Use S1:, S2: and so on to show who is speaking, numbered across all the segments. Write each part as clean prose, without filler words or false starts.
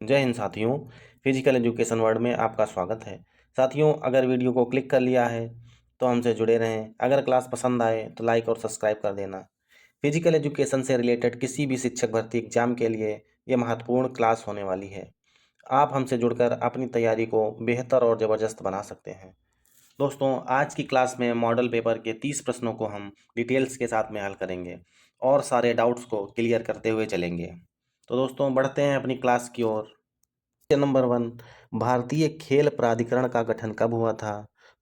S1: जय हिंद साथियों। Physical education world में आपका स्वागत है। साथियों, अगर वीडियो को क्लिक कर लिया है तो हमसे जुड़े रहें। अगर क्लास पसंद आए तो लाइक और सब्सक्राइब कर देना। फिजिकल एजुकेशन से रिलेटेड किसी भी शिक्षक भर्ती एग्जाम के लिए ये महत्वपूर्ण क्लास होने वाली है। आप हमसे जुड़कर अपनी तैयारी को बेहतर और ज़बरदस्त बना सकते हैं। दोस्तों, आज की क्लास में मॉडल पेपर के 30 प्रश्नों को हम डिटेल्स के साथ में हल करेंगे और सारे डाउट्स को क्लियर करते हुए चलेंगे। तो दोस्तों, बढ़ते हैं अपनी क्लास की ओर। क्वेश्चन नंबर 1, भारतीय खेल प्राधिकरण का गठन कब हुआ था?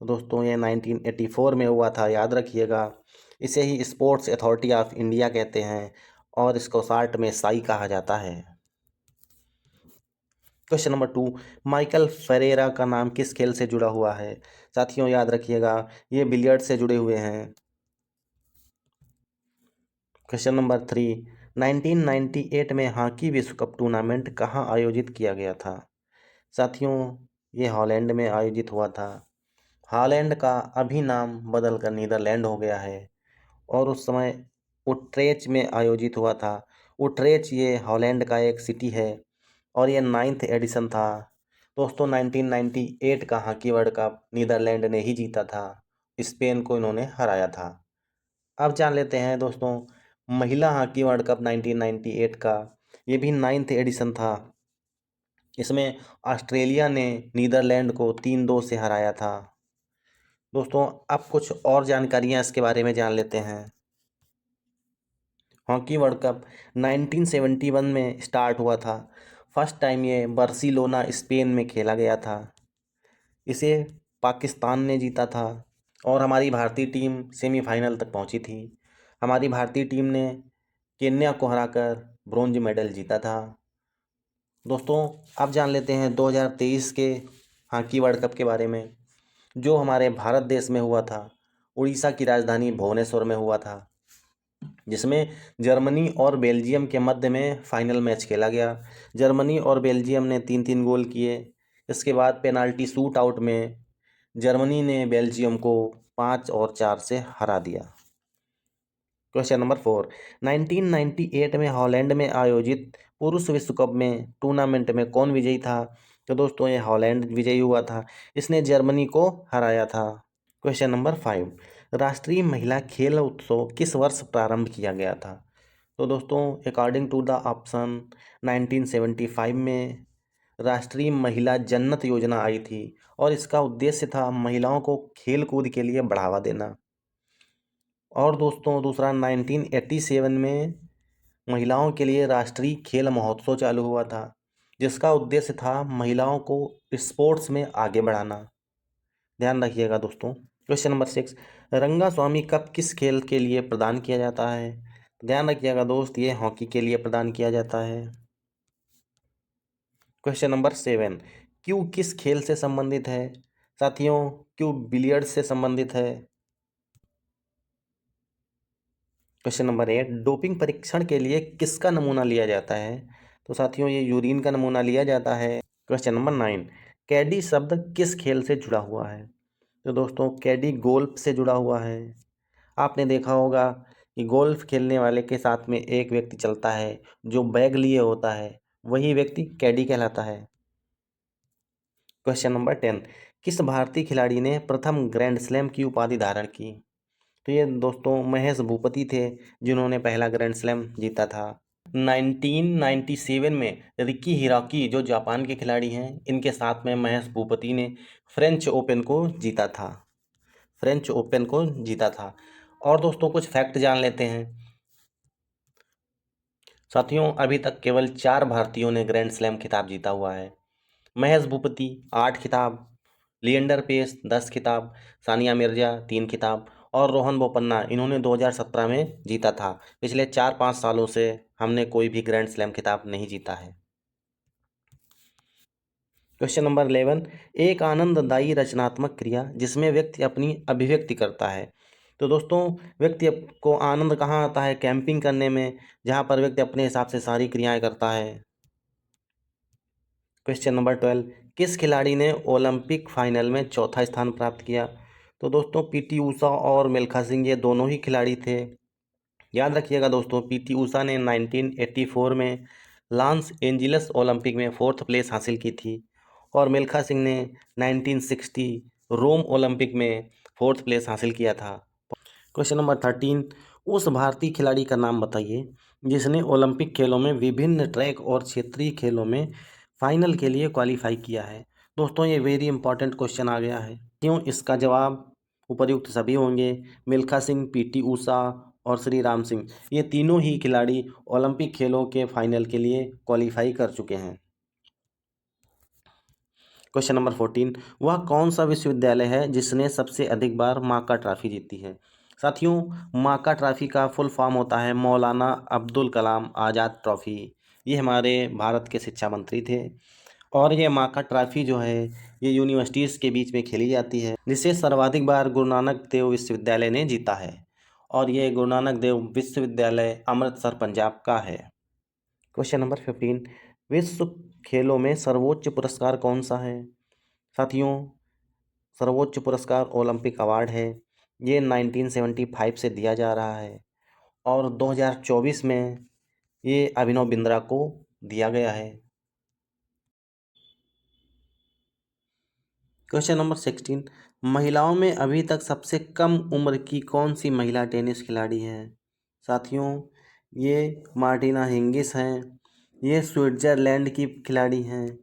S1: तो दोस्तों, ये 1984 में हुआ था, याद रखिएगा। इसे ही स्पोर्ट्स अथॉरिटी ऑफ इंडिया कहते हैं और इसको शॉर्ट में साई कहा जाता है। क्वेश्चन नंबर 2, माइकल फेरेरा का नाम किस खेल से जुड़ा हुआ है? साथियों, याद रखिएगा, ये बिलियर्ड से जुड़े हुए हैं। क्वेश्चन नंबर 3, 1998 में हॉकी विश्व कप टूर्नामेंट कहाँ आयोजित किया गया था? साथियों, ये हॉलैंड में आयोजित हुआ था। हॉलैंड का अभी नाम बदलकर नीदरलैंड हो गया है और उस समय उट्रेच में आयोजित हुआ था। उट्रेच ये हॉलैंड का एक सिटी है और ये 9th एडिशन था। दोस्तों, 1998 का हॉकी वर्ल्ड कप नीदरलैंड ने ही जीता था। स्पेन को इन्होंने हराया था। अब जान लेते हैं दोस्तों, महिला हॉकी वर्ल्ड कप 1998 का, ये भी 9th एडिशन था। इसमें ऑस्ट्रेलिया ने नीदरलैंड को 3-2 से हराया था। दोस्तों, अब कुछ और जानकारियां इसके बारे में जान लेते हैं। हॉकी वर्ल्ड कप 1971 में स्टार्ट हुआ था। फर्स्ट टाइम ये बार्सिलोना स्पेन में खेला गया था। इसे पाकिस्तान ने जीता था और हमारी भारतीय टीम सेमीफाइनल तक पहुंची थी। हमारी भारतीय टीम ने केन्या को हराकर ब्रॉन्ज मेडल जीता था। दोस्तों, अब जान लेते हैं 2023 के हॉकी वर्ल्ड कप के बारे में, जो हमारे भारत देश में हुआ था। उड़ीसा की राजधानी भुवनेश्वर में हुआ था, जिसमें जर्मनी और बेल्जियम के मध्य में फाइनल मैच खेला गया। जर्मनी और बेल्जियम ने 3-3 गोल किए। इसके बाद पेनाल्टी शूट आउट में जर्मनी ने बेल्जियम को 5-4 से हरा दिया। क्वेश्चन नंबर 4, 1998 में हॉलैंड में आयोजित पुरुष विश्व कप में टूर्नामेंट में कौन विजयी था? तो दोस्तों, ये हॉलैंड विजयी हुआ था। इसने जर्मनी को हराया था। क्वेश्चन नंबर 5, राष्ट्रीय महिला खेल उत्सव किस वर्ष प्रारंभ किया गया था? तो दोस्तों, अकॉर्डिंग टू द ऑप्शन 1975 में राष्ट्रीय महिला जन्नत योजना आई थी और इसका उद्देश्य था महिलाओं को खेल कूद के लिए बढ़ावा देना। और दोस्तों, दूसरा 1987 में महिलाओं के लिए राष्ट्रीय खेल महोत्सव चालू हुआ था, जिसका उद्देश्य था महिलाओं को स्पोर्ट्स में आगे बढ़ाना। ध्यान रखिएगा दोस्तों। क्वेश्चन नंबर 6, रंगास्वामी कप किस खेल के लिए प्रदान किया जाता है? ध्यान रखिएगा दोस्त, ये हॉकी के लिए प्रदान किया जाता है। क्वेश्चन नंबर 7, क्यू किस खेल से संबंधित है? साथियों, क्यू बिलियर्ड से संबंधित है। क्वेश्चन नंबर 8, डोपिंग परीक्षण के लिए किसका नमूना लिया जाता है? तो साथियों, ये यूरिन का नमूना लिया जाता है। क्वेश्चन नंबर 9, कैडी शब्द किस खेल से जुड़ा हुआ है? तो दोस्तों, कैडी गोल्फ से जुड़ा हुआ है। आपने देखा होगा कि गोल्फ खेलने वाले के साथ में एक व्यक्ति चलता है जो बैग लिए होता है, वही व्यक्ति कैडी कहलाता है। क्वेश्चन नंबर 10, किस भारतीय खिलाड़ी ने प्रथम ग्रैंड स्लैम की उपाधि धारण की? तो ये दोस्तों महेश भूपति थे, जिन्होंने पहला ग्रैंड स्लैम जीता था। 1997 में रिकी हिराकी, जो जापान के खिलाड़ी हैं, इनके साथ में महेश भूपति ने फ्रेंच ओपन को जीता था। फ्रेंच ओपन को जीता था। और दोस्तों, कुछ फैक्ट जान लेते हैं। साथियों, अभी तक केवल 4 भारतीयों ने ग्रैंड स्लैम खिताब जीता हुआ है। महेश भूपति 8 खिताब, लिएंडर पेस 10 खिताब, सानिया मिर्जा 3 खिताब और रोहन बोपन्ना, इन्होंने 2017 में जीता था। पिछले 4-5 सालों से हमने कोई भी ग्रैंड स्लैम खिताब नहीं जीता है। क्वेश्चन नंबर 11, एक आनंददायी रचनात्मक क्रिया जिसमें व्यक्ति अपनी अभिव्यक्ति करता है। तो दोस्तों, व्यक्ति को आनंद कहाँ आता है? कैंपिंग करने में, जहाँ पर व्यक्ति अपने हिसाब से सारी क्रियाएं करता है। क्वेश्चन नंबर 12, किस खिलाड़ी ने ओलंपिक फाइनल में चौथा स्थान प्राप्त किया? तो दोस्तों, पीटी ऊषा और मिल्खा सिंह, ये दोनों ही खिलाड़ी थे। याद रखिएगा दोस्तों, पीटी ऊषा ने 1984 में लॉस एंजिल्स ओलंपिक में 4th प्लेस हासिल की थी। और मिल्खा सिंह ने 1960 रोम ओलंपिक में 4th प्लेस हासिल किया था। क्वेश्चन नंबर 13, उस भारतीय खिलाड़ी का नाम बताइए जिसने ओलंपिक खेलों में विभिन्न ट्रैक और क्षेत्रीय खेलों में फाइनल के लिए क्वालिफाई किया है। दोस्तों ये वेरी इंपॉर्टेंट क्वेश्चन आ गया है। क्यों? इसका जवाब उपर्युक्त सभी होंगे। मिल्खा सिंह, पीटी ऊषा और श्री राम सिंह, ये तीनों ही खिलाड़ी ओलंपिक खेलों के फाइनल के लिए क्वालिफाई कर चुके हैं। क्वेश्चन नंबर 14, वह कौन सा विश्वविद्यालय है जिसने सबसे अधिक बार माका ट्रॉफी जीती है? साथियों, माका ट्रॉफी का फुल फॉर्म होता है मौलाना अब्दुल कलाम आज़ाद ट्रॉफी। ये हमारे भारत के शिक्षा मंत्री थे। और ये माका ट्रॉफी जो है ये यूनिवर्सिटीज़ के बीच में खेली जाती है, जिसे सर्वाधिक बार गुरु नानक देव विश्वविद्यालय ने जीता है। और ये गुरु नानक देव विश्वविद्यालय अमृतसर पंजाब का है। क्वेश्चन नंबर 15, विश्व खेलों में सर्वोच्च पुरस्कार कौन सा है? साथियों, सर्वोच्च पुरस्कार ओलंपिक अवार्ड है। ये 1975 से दिया जा रहा है और 2024 में ये अभिनव बिंद्रा को दिया गया है। क्वेश्चन नंबर 16, महिलाओं में अभी तक सबसे कम उम्र की कौन सी महिला टेनिस खिलाड़ी है? साथियों, ये मार्टिना हिंगिस हैं। ये स्विट्जरलैंड की खिलाड़ी हैं।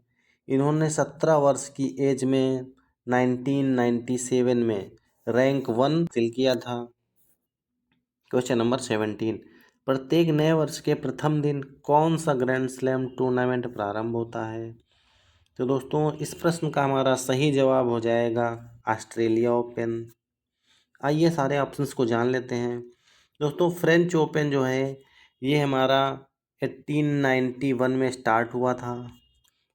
S1: इन्होंने 17 वर्ष की एज में 1997 में रैंक 1 हासिल किया था। क्वेश्चन नंबर 17, प्रत्येक नए वर्ष के प्रथम दिन कौन सा ग्रैंड स्लैम टूर्नामेंट प्रारंभ होता है? तो दोस्तों इस प्रश्न का हमारा सही जवाब हो जाएगा ऑस्ट्रेलिया ओपन। आइए सारे ऑप्शंस को जान लेते हैं। दोस्तों फ्रेंच ओपन जो है ये हमारा 1891 में स्टार्ट हुआ था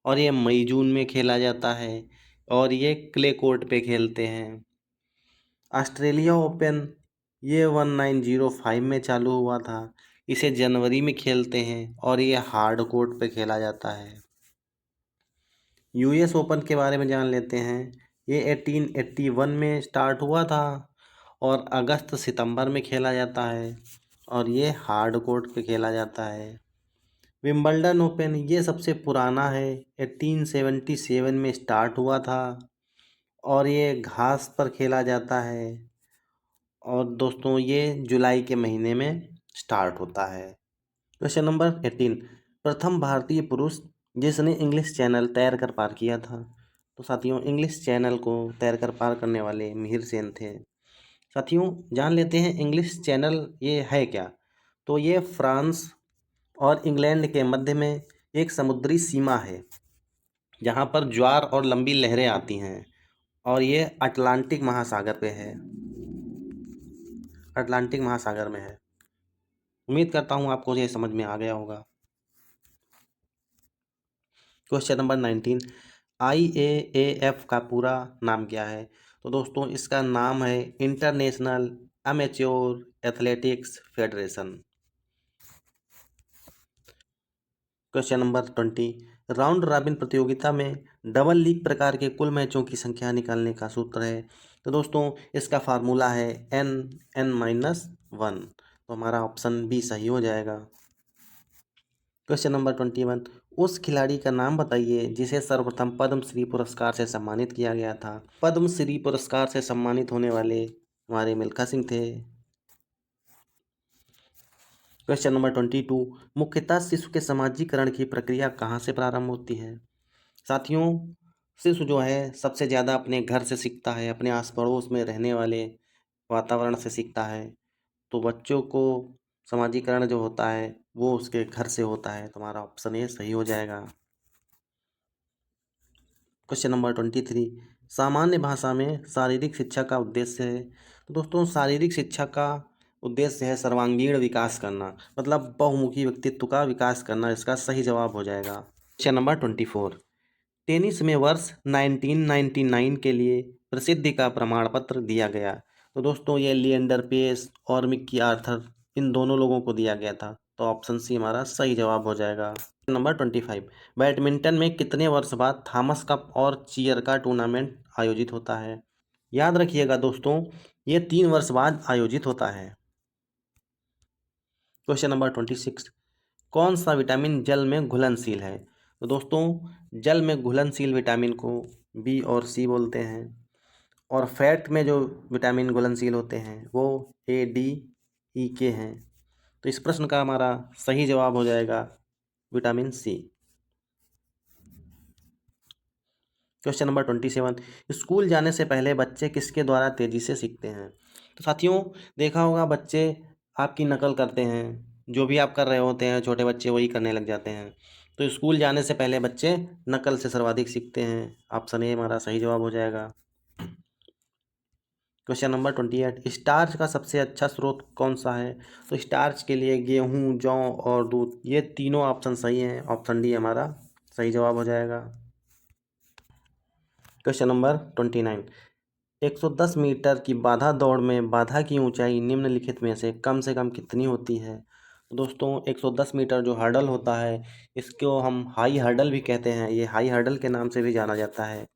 S1: और ये मई जून में खेला जाता है और ये क्ले कोर्ट पे खेलते हैं। ऑस्ट्रेलिया ओपन ये 1905 में चालू हुआ था। इसे जनवरी में खेलते हैं और ये हार्ड कोर्ट पे खेला जाता है। यूएस ओपन के बारे में जान लेते हैं। ये 1881 में स्टार्ट हुआ था और अगस्त सितंबर में खेला जाता है और ये हार्ड कोर्ट पे खेला जाता है। विंबलडन ओपन ये सबसे पुराना है, 1877 में स्टार्ट हुआ था और ये घास पर खेला जाता है और दोस्तों ये जुलाई के महीने में स्टार्ट होता है। क्वेश्चन नंबर 18, प्रथम भारतीय पुरुष जिसने इंग्लिश चैनल तैर कर पार किया था? तो साथियों इंग्लिश चैनल को तैर कर पार करने वाले मिहिर सेन थे। साथियों जान लेते हैं इंग्लिश चैनल ये है क्या। तो ये फ्रांस और इंग्लैंड के मध्य में एक समुद्री सीमा है जहाँ पर ज्वार और लंबी लहरें आती हैं और ये अटलांटिक महासागर पे है, अटलांटिक महासागर में है। उम्मीद करता हूँ आपको ये समझ में आ गया होगा। क्वेश्चन नंबर 19, IAAF का पूरा नाम क्या है? तो दोस्तों इसका नाम है international amateur athletics federation. Question number 20, round robin प्रतियोगिता में डबल लीग प्रकार के कुल मैचों की संख्या निकालने का सूत्र है। तो दोस्तों इसका फार्मूला है N(n)-1। तो हमारा ऑप्शन बी सही हो जाएगा। क्वेश्चन नंबर 21, उस खिलाड़ी का नाम बताइए जिसे सर्वप्रथम पद्मश्री पुरस्कार से सम्मानित किया गया था। पद्मश्री पुरस्कार से सम्मानित होने वाले हमारे मिल्खा सिंह थे। क्वेश्चन नंबर 22, मुख्यतः शिशु के समाजीकरण की प्रक्रिया कहाँ से प्रारंभ होती है? साथियों शिशु जो है सबसे ज़्यादा अपने घर से सीखता है, अपने आस पड़ोस में रहने वाले वातावरण से सीखता है। तो बच्चों को समाजीकरण जो होता है वो उसके घर से होता है। तुम्हारा ऑप्शन ए सही हो जाएगा। क्वेश्चन नंबर 23, सामान्य भाषा में शारीरिक शिक्षा का उद्देश्य है। तो दोस्तों शारीरिक शिक्षा का उद्देश्य है सर्वांगीण विकास करना, मतलब बहुमुखी व्यक्तित्व का विकास करना। इसका सही जवाब हो जाएगा। क्वेश्चन नंबर 24, टेनिस में वर्ष 1999 के लिए प्रसिद्धि का प्रमाण पत्र दिया गया। तो दोस्तों ये लिएंडर पेस और मिक्की आर्थर इन दोनों लोगों को दिया गया था। तो ऑप्शन सी हमारा सही जवाब हो जाएगा। नंबर 25, बैडमिंटन में कितने वर्ष बाद थॉमस कप और चीयर का टूर्नामेंट आयोजित होता है? याद रखिएगा दोस्तों ये 3 वर्ष बाद आयोजित होता है। क्वेश्चन नंबर 26, कौन सा विटामिन जल में घुलनशील है? तो दोस्तों जल में घुलनशील विटामिन को बी और सी बोलते हैं, और फैट में जो विटामिन घुलनशील होते हैं वो ए, डी, ई, के हैं। तो इस प्रश्न का हमारा सही जवाब हो जाएगा vitamin C. Question number 27, school जाने से पहले बच्चे किसके द्वारा तेजी से सीखते हैं? तो साथियों देखा होगा बच्चे आपकी नकल करते हैं, जो भी आप कर रहे होते हैं छोटे बच्चे वही करने लग जाते हैं। तो स्कूल जाने से पहले बच्चे नकल से सर्वाधिक सीखते हैं। ऑप्शन ए हमारा सही जवाब हो जाएगा। क्वेश्चन नंबर 28, स्टार्च का सबसे अच्छा स्रोत कौन सा है? तो स्टार्च के लिए गेहूं, जौ और दूध, ये तीनों ऑप्शन सही हैं। ऑप्शन डी हमारा सही जवाब हो जाएगा। क्वेश्चन नंबर 29, 110 मीटर की बाधा दौड़ में बाधा की ऊंचाई निम्नलिखित में से कम कितनी होती है? तो दोस्तों 110 मीटर जो हर्डल होता है इसको हम हाई हर्डल भी कहते हैं, ये हाई हर्डल के नाम से भी जाना जाता है,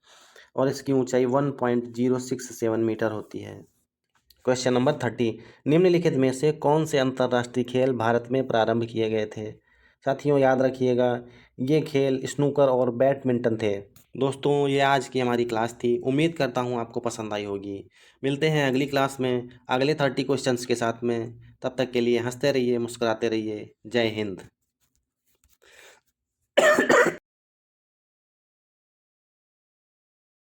S1: और इसकी ऊंचाई 1.067 मीटर होती है। क्वेश्चन नंबर 30, निम्नलिखित में से कौन से अंतर्राष्ट्रीय खेल भारत में प्रारंभ किए गए थे? साथियों याद रखिएगा ये खेल स्नूकर और बैडमिंटन थे। दोस्तों ये आज की हमारी क्लास थी, उम्मीद करता हूँ आपको पसंद आई होगी। मिलते हैं अगली क्लास में अगले 30 क्वेश्चंस के साथ में। तब तक के लिए हंसते रहिए, मुस्कुराते रहिए। जय हिंद।